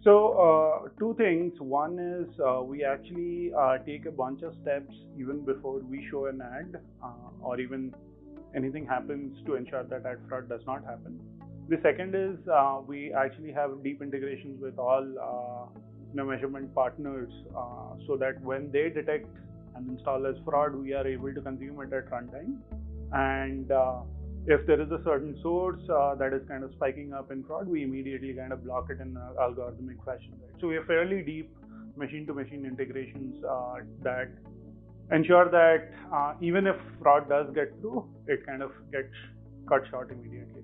Two things. One is we actually take a bunch of steps even before we show an ad or even anything happens to ensure that ad fraud does not happen. The second is we actually have deep integrations with all measurement partners so that when they detect and install as fraud, we are able to consume it at runtime. And if there is a certain source that is kind of spiking up in fraud, we immediately kind of block it in an algorithmic fashion. Right? So we have fairly deep machine-to-machine integrations that ensure that even if fraud does get through, it kind of gets cut short immediately.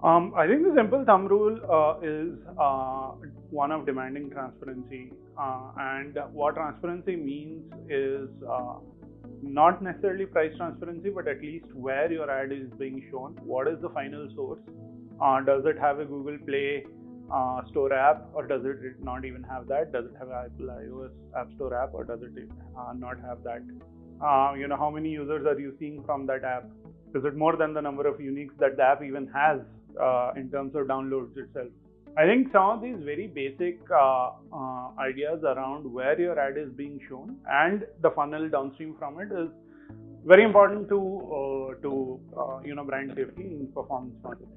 I think the simple thumb rule is one of demanding transparency. And what transparency means is not necessarily price transparency, but at least where your ad is being shown. What is the final source? Does it have a Google Play Store app, or does it not even have that? Does it have an Apple iOS App Store app, or does it not have that? How many users are you seeing from that app? Is it more than the number of uniques that the app even has in terms of downloads itself? I think some of these very basic ideas around where your ad is being shown and the funnel downstream from it is very important to brand safety in performance marketing.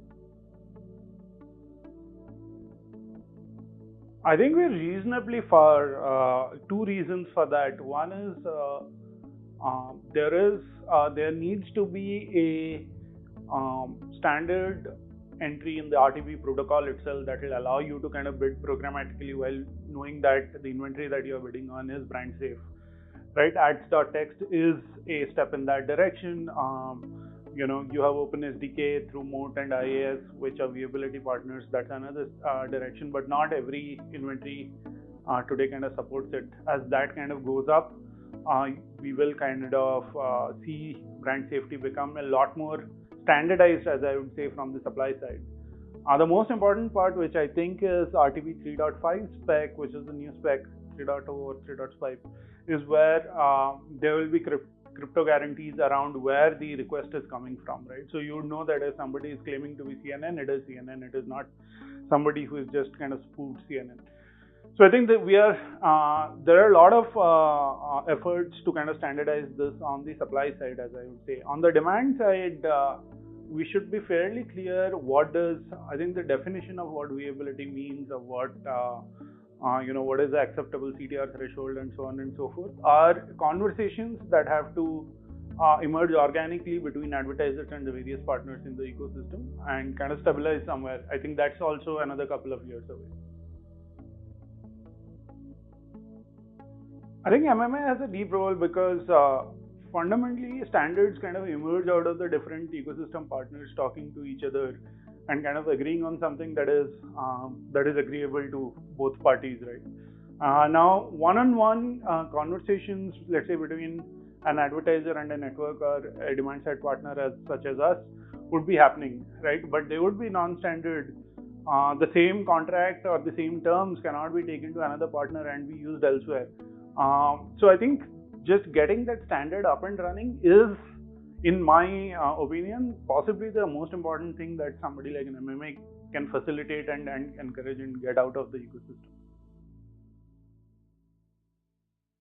I think we're reasonably far. Two reasons for that. One is there needs to be a standard entry in the RTP protocol itself that will allow you to kind of bid programmatically while knowing that the inventory that you're bidding on is brand safe, right? Ads.txt is a step in that direction. You have OpenSDK through Moat and IAS, which are viewability partners. That's another direction, but not every inventory today kind of supports it. As that kind of goes up, we will kind of see brand safety become a lot more standardized, as I would say, from the supply side. The most important part, which I think is RTP 3.5 spec, which is the new spec 3.0 or 3.5, is where there will be crypto guarantees around where the request is coming from, right? So you would know that if somebody is claiming to be CNN, it is CNN. It is not somebody who is just kind of spoofed CNN. So I think that there are a lot of efforts to kind of standardize this on the supply side, as I would say. On the demand side, we should be fairly clear I think the definition of what viewability means, of what is the acceptable CTR threshold and so on and so forth, are conversations that have to emerge organically between advertisers and the various partners in the ecosystem and kind of stabilize somewhere. I think that's also another couple of years away. I think MMA has a deep role because fundamentally standards kind of emerge out of the different ecosystem partners talking to each other and kind of agreeing on something that is agreeable to both parties, right? Now, one-on-one conversations, let's say between an advertiser and a network or a demand-side partner such as us, would be happening, right? But they would be non-standard. The same contract or the same terms cannot be taken to another partner and be used elsewhere. So I think just getting that standard up and running is, in my opinion, possibly the most important thing that somebody like an MMA can facilitate and encourage and get out of the ecosystem.